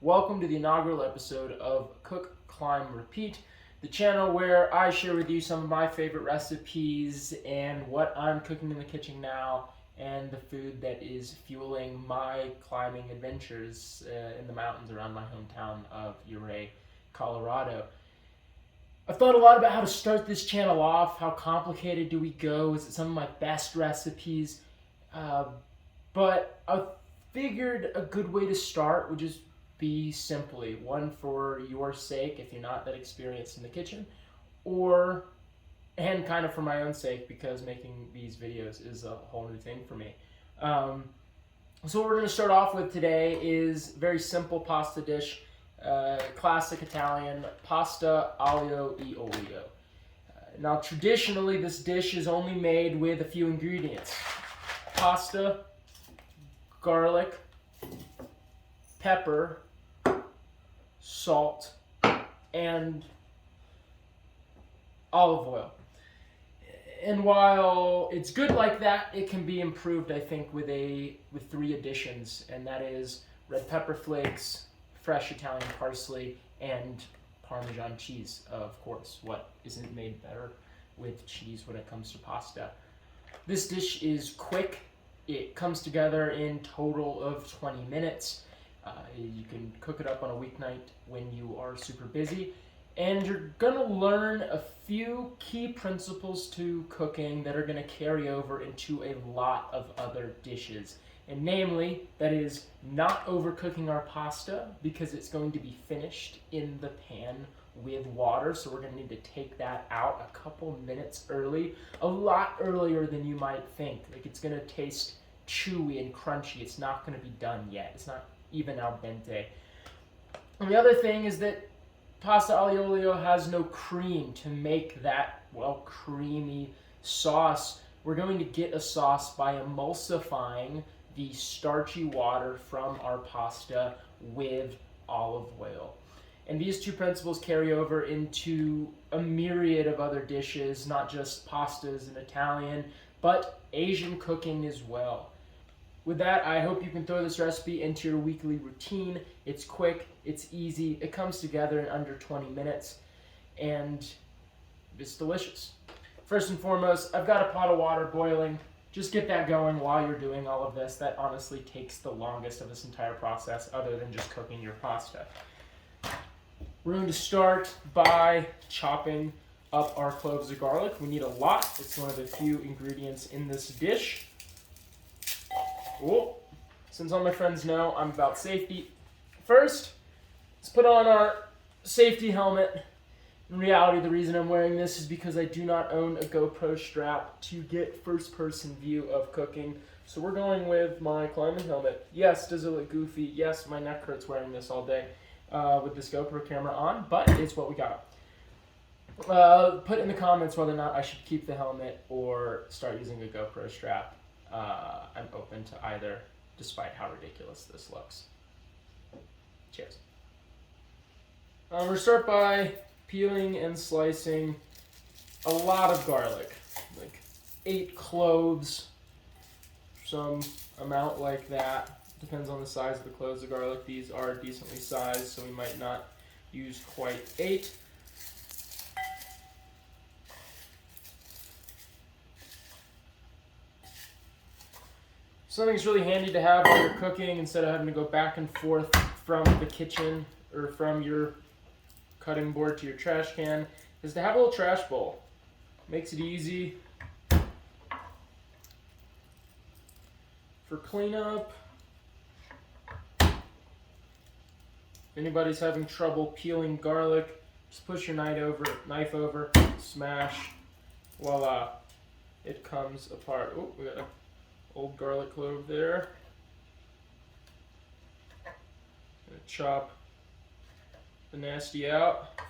Welcome to the inaugural episode of Cook, Climb, Repeat, the channel where I share with you some of my favorite recipes and what I'm cooking in the kitchen now and the food that is fueling my climbing adventures in the mountains around my hometown of Ouray, Colorado. I've thought a lot about how to start this channel off. How complicated do we go? Is it some of my best recipes? But I figured a good way to start would just be simply one for your sake if you're not that experienced in the kitchen, and kind of for my own sake because making these videos is a whole new thing for me. So what we're going to start off with today is a very simple pasta dish, classic Italian pasta aglio e olio. Now traditionally this dish is only made with a few ingredients: pasta, garlic, pepper, salt, and olive oil. And while it's good like that, it can be improved, I think, with three additions, and that is red pepper flakes, fresh Italian parsley, and Parmesan cheese, of course. What isn't made better with cheese when it comes to pasta? This dish is quick. It comes together in total of 20 minutes. You can cook it up on a weeknight when you are super busy. And you're gonna learn a few key principles to cooking that are gonna carry over into a lot of other dishes. And namely, that is not overcooking our pasta because it's going to be finished in the pan with water. So we're gonna need to take that out a couple minutes early, a lot earlier than you might think. Like, it's gonna taste chewy and crunchy. It's not gonna be done yet. It's not even al dente. And the other thing is that pasta aglio olio has no cream to make that, well, creamy sauce. We're going to get a sauce by emulsifying the starchy water from our pasta with olive oil. And these two principles carry over into a myriad of other dishes, not just pastas and Italian, but Asian cooking as well. With that, I hope you can throw this recipe into your weekly routine. It's quick, it's easy, it comes together in under 20 minutes, and it's delicious. First and foremost, I've got a pot of water boiling. Just get that going while you're doing all of this. That honestly takes the longest of this entire process, other than just cooking your pasta. We're going to start by chopping up our cloves of garlic. We need a lot. It's one of the few ingredients in this dish. Oh, since all my friends know I'm about safety, first, let's put on our safety helmet. In reality, the reason I'm wearing this is because I do not own a GoPro strap to get first-person view of cooking. So we're going with my climbing helmet. Yes, does it look goofy? Yes, my neck hurts wearing this all day with this GoPro camera on, but it's what we got. Put in the comments whether or not I should keep the helmet or start using a GoPro strap. I'm open to either, despite how ridiculous this looks. Cheers. We're going to start by peeling and slicing a lot of garlic, like 8 cloves, some amount like that. Depends on the size of the cloves of garlic. These are decently sized, so we might not use quite 8. Something's really handy to have while you're cooking instead of having to go back and forth from the kitchen or from your cutting board to your trash can is to have a little trash bowl. Makes it easy for cleanup. If anybody's having trouble peeling garlic, just push your knife over, smash, voila, it comes apart. Oh, we got a old garlic clove there. Gonna chop the nasty out.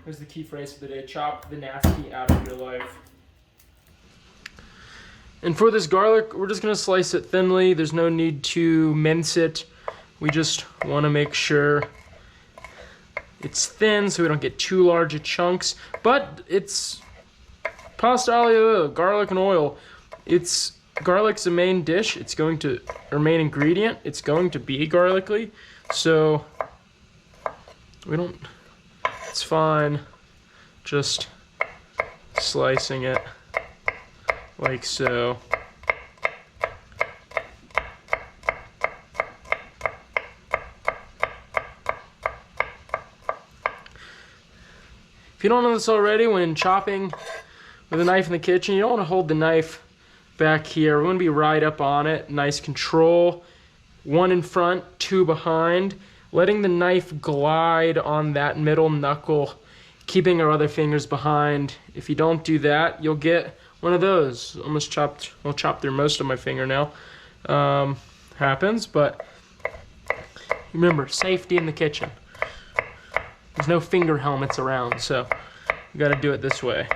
Here's the key phrase for the day: chop the nasty out of your life. And for this garlic, we're just gonna slice it thinly. There's no need to mince it. We just wanna make sure it's thin so we don't get too large of chunks, but it's pasta aglio, garlic and oil. It's garlic's the main dish. It's going to, or main ingredient. It's going to be garlicky. So we don't, it's fine just slicing it like so. If you don't know this already, when chopping with a knife in the kitchen, you don't want to hold the knife back here. We want to be right up on it. Nice control. One in front, two behind. Letting the knife glide on that middle knuckle, keeping our other fingers behind. If you don't do that, you'll get one of those. Almost chopped, well, chopped through most of my finger now. Happens, but remember, safety in the kitchen. There's no finger helmets around, so you gotta do it this way.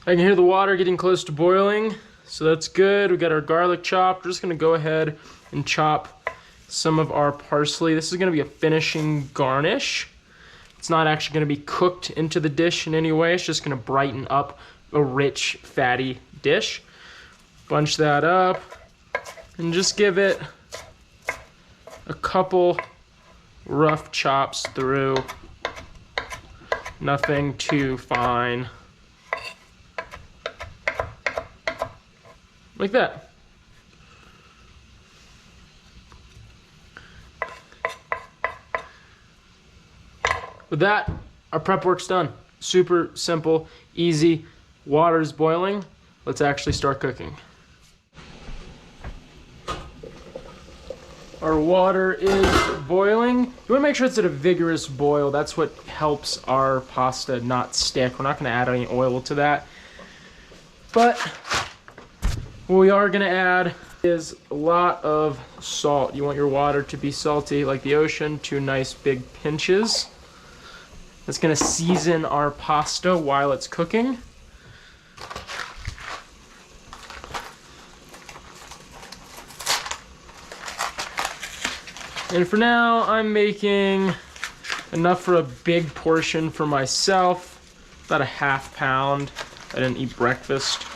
I can hear the water getting close to boiling, so that's good. We got our garlic chopped. We're just gonna go ahead and chop some of our parsley. This is gonna be a finishing garnish. It's not actually gonna be cooked into the dish in any way. It's just gonna brighten up a rich, fatty dish. Bunch that up and just give it a couple rough chops through. Nothing too fine. Like that. With that, our prep work's done. Super simple, easy. Water's boiling. Let's actually start cooking. Our water is boiling. You want to make sure it's at a vigorous boil. That's what helps our pasta not stick. We're not going to add any oil to that. But what we are gonna add is a lot of salt. You want your water to be salty like the ocean, 2 nice big pinches. That's gonna season our pasta while it's cooking. And for now, I'm making enough for a big portion for myself, about a ½ pound. I didn't eat breakfast.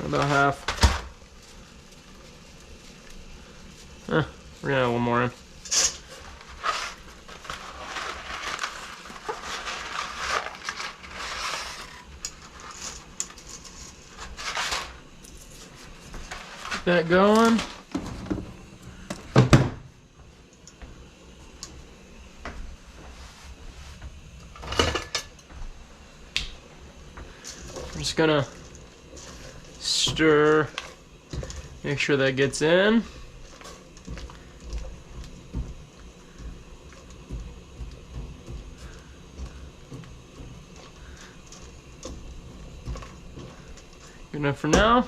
About half. We're gonna add a little more in. Get that going. I'm just gonna stir, make sure that gets in. Good enough for now.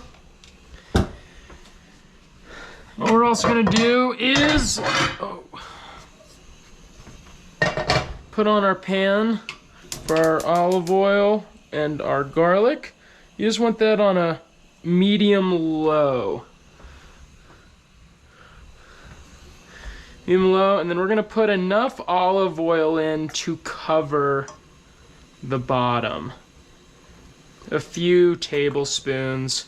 What we're also gonna do is put on our pan for our olive oil and our garlic. You just want that on a medium low. Medium low, and then we're gonna put enough olive oil in to cover the bottom. A few tablespoons.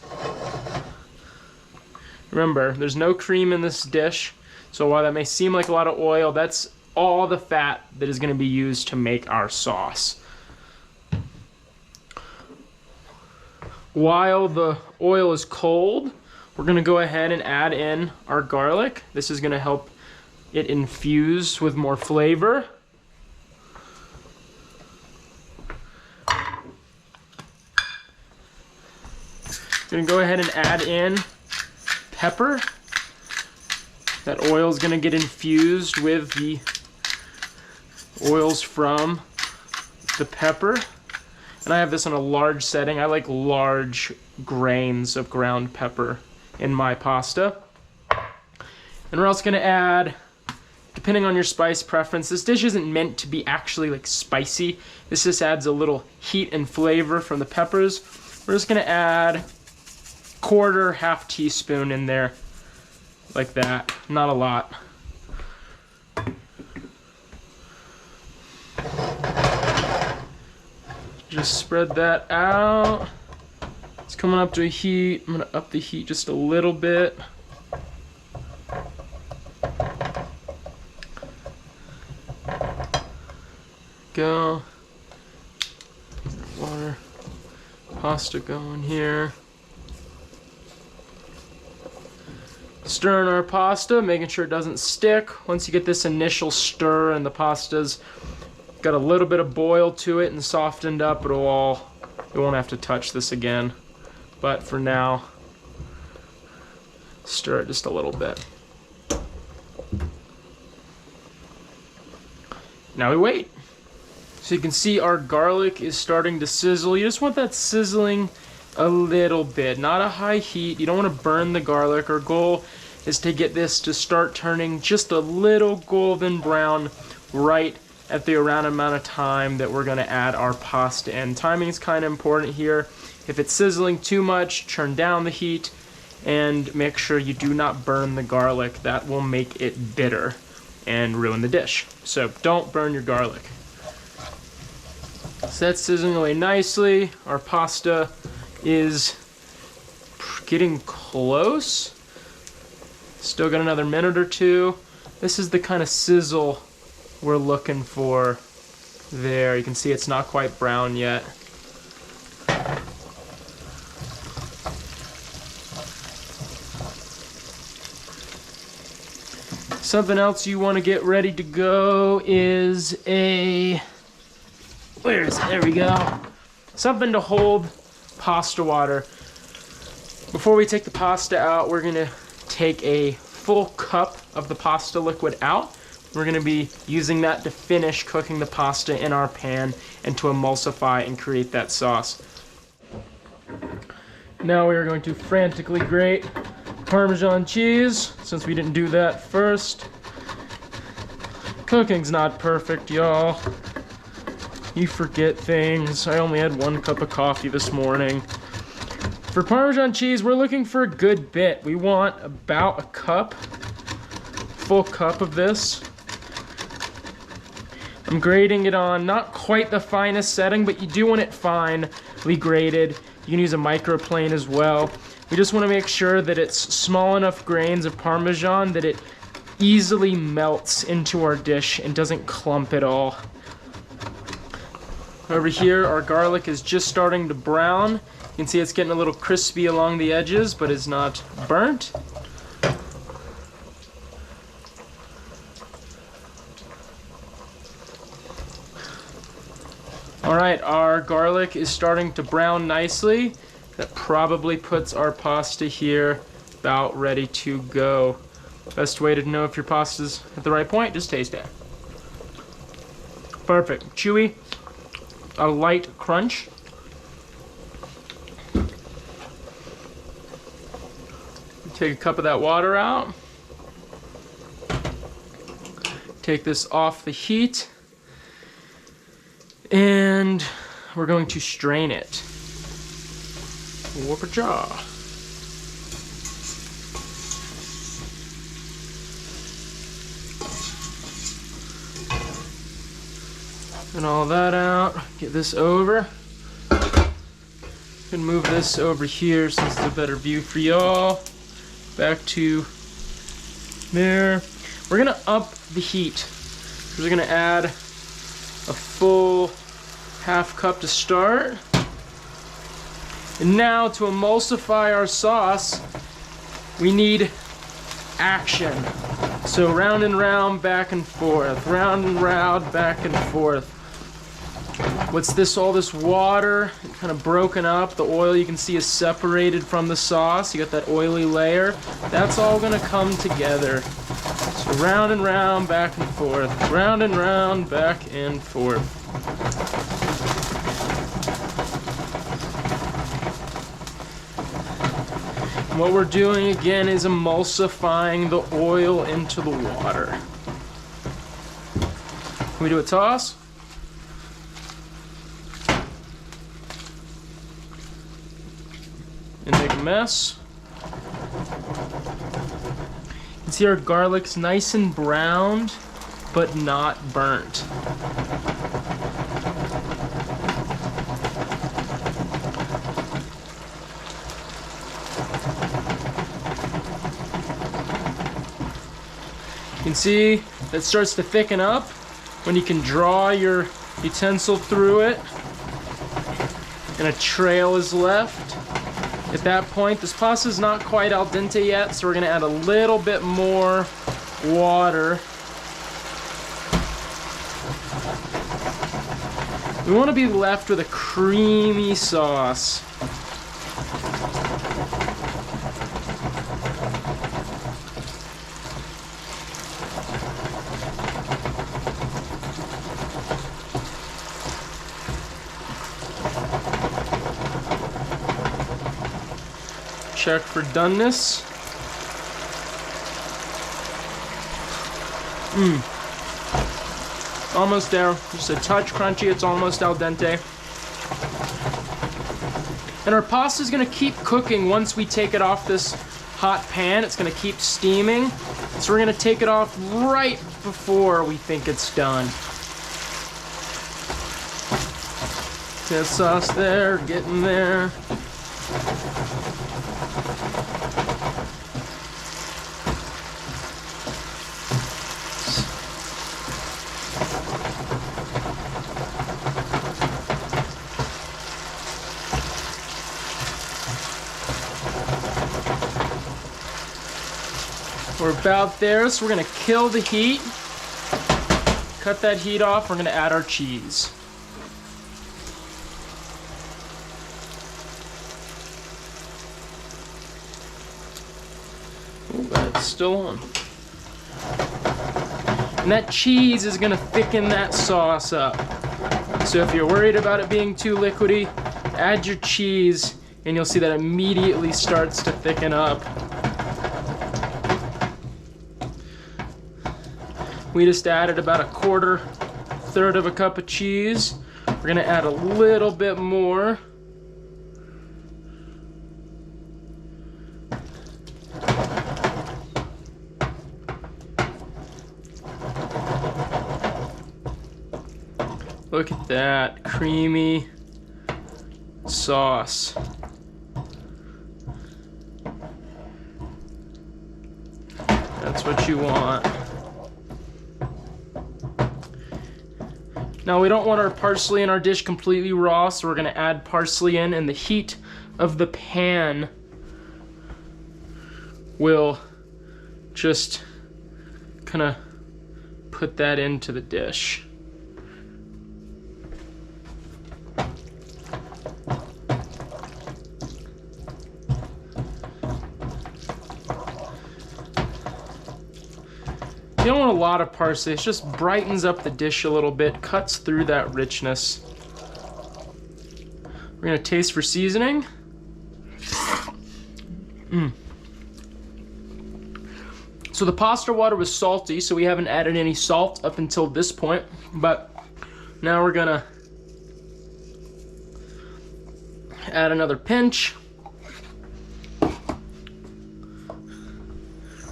Remember, there's no cream in this dish, so while that may seem like a lot of oil, that's all the fat that is gonna be used to make our sauce. While the oil is cold, we're gonna go ahead and add in our garlic. This is gonna help it infuse with more flavor. Gonna go ahead and add in pepper. That oil is gonna get infused with the oils from the pepper. And I have this on a large setting. I like large grains of ground pepper in my pasta. And we're also gonna add, depending on your spice preference, this dish isn't meant to be actually like spicy. This just adds a little heat and flavor from the peppers. We're just gonna add quarter, half teaspoon in there, like that, not a lot. Just spread that out. It's coming up to a heat. I'm gonna up the heat just a little bit. Go. Water. Pasta going here. Stirring our pasta, making sure it doesn't stick. Once you get this initial stir and the pasta's got a little bit of boil to it and softened up, it won't have to touch this again. But for now, stir it just a little bit. Now we wait. So you can see our garlic is starting to sizzle. You just want that sizzling a little bit, not a high heat. You don't want to burn the garlic. Our goal is to get this to start turning just a little golden brown right at the around amount of time that we're going to add our pasta in. Timing is kind of important here. If it's sizzling too much, turn down the heat and make sure you do not burn the garlic. That will make it bitter and ruin the dish. So don't burn your garlic. So that's sizzling away nicely. Our pasta is getting close. Still got another minute or two. This is the kind of sizzle we're looking for there. You can see it's not quite brown yet. Something else you want to get ready to go is where is it? There we go. Something to hold pasta water. Before we take the pasta out, we're gonna take a full cup of the pasta liquid out. We're gonna be using that to finish cooking the pasta in our pan and to emulsify and create that sauce. Now we are going to frantically grate Parmesan cheese, since we didn't do that first. Cooking's not perfect, y'all. You forget things. I only had 1 cup of coffee this morning. For Parmesan cheese, we're looking for a good bit. We want about a cup, full cup of this. I'm grating it on not quite the finest setting, but you do want it finely grated. You can use a microplane as well. We just want to make sure that it's small enough grains of Parmesan that it easily melts into our dish and doesn't clump at all. Over here, our garlic is just starting to brown. You can see it's getting a little crispy along the edges, but it's not burnt. All right, our garlic is starting to brown nicely. That probably puts our pasta here about ready to go. Best way to know if your pasta's at the right point, just taste it. Perfect, chewy. A light crunch. Take a cup of that water out. Take this off the heat. And we're going to strain it. Whoop a jaw. And all that out. Get this over. Can move this over here since it's a better view for y'all. Back to there. We're gonna up the heat. We're gonna add a full half cup to start. And now to emulsify our sauce, we need action. So round and round, back and forth. Round and round, back and forth. What's this, all this water kind of broken up? The oil you can see is separated from the sauce. You got that oily layer. That's all gonna come together. So round and round, back and forth. Round and round, back and forth. And what we're doing again is emulsifying the oil into the water. Can we do a toss? And make a mess. You can see our garlic's nice and browned, but not burnt. You can see that starts to thicken up when you can draw your utensil through it and a trail is left. At that point, this pasta is not quite al dente yet, so we're gonna add a little bit more water. We want to be left with a creamy sauce. Check for doneness. Almost there. Just a touch crunchy. It's almost al dente. And our pasta is going to keep cooking once we take it off this hot pan. It's going to keep steaming. So we're going to take it off right before we think it's done. That sauce there, getting there. We're about there, so we're gonna kill the heat. Cut that heat off, we're gonna add our cheese. Oh, that's still on. And that cheese is gonna thicken that sauce up. So if you're worried about it being too liquidy, add your cheese and you'll see that immediately starts to thicken up. We just added about a third of a cup of cheese. We're gonna add a little bit more. Look at that creamy sauce. That's what you want. Now we don't want our parsley in our dish completely raw, so we're gonna add parsley in, and the heat of the pan will just kind of put that into the dish. You don't want a lot of parsley, it just brightens up the dish a little bit, cuts through that richness. We're gonna taste for seasoning. So the pasta water was salty, so we haven't added any salt up until this point, but now we're gonna add another pinch.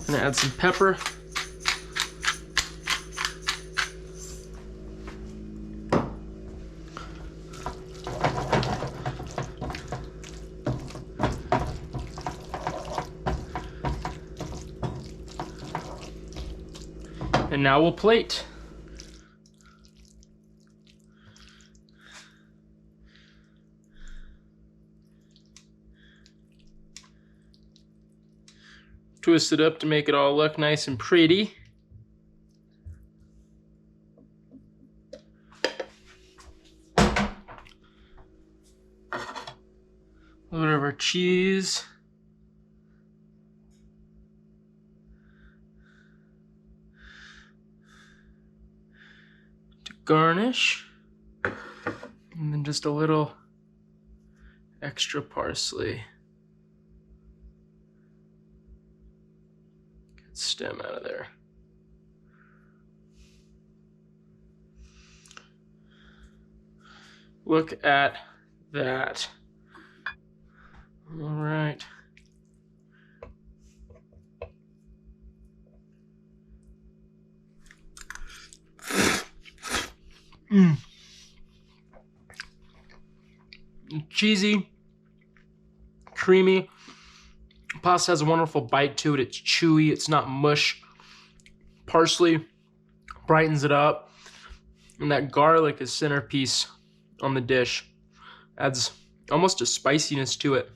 Gonna add some pepper. And now we'll plate. Twist it up to make it all look nice and pretty. cheese to garnish, and then just a little extra parsley. Get stem out of there. Look at that. All right. Cheesy, creamy. Pasta has a wonderful bite to it. It's chewy. It's not mush. Parsley brightens it up. And that garlic is centerpiece on the dish. Adds almost a spiciness to it.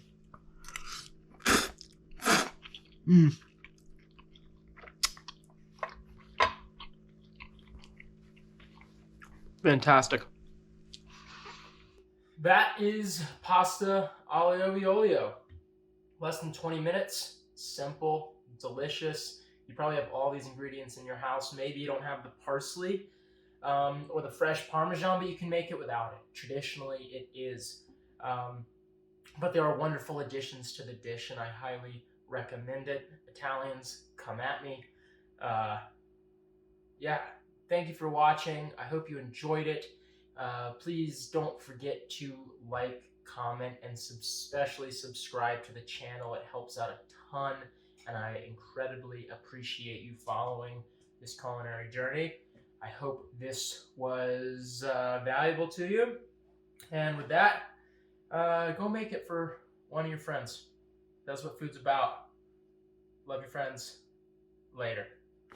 Fantastic. That is pasta olio. Less than 20 minutes. Simple, delicious. You probably have all these ingredients in your house. Maybe you don't have the parsley or the fresh Parmesan, but you can make it without it. Traditionally, it is. But there are wonderful additions to the dish, and I highly recommend it. Italians, come at me. Yeah, thank you for watching. I hope you enjoyed it. Please don't forget to like, comment, and especially subscribe to the channel. It helps out a ton, and I incredibly appreciate you following this culinary journey. I hope this was valuable to you. And with that, go make it for one of your friends. That's what food's about. Love your friends. Later.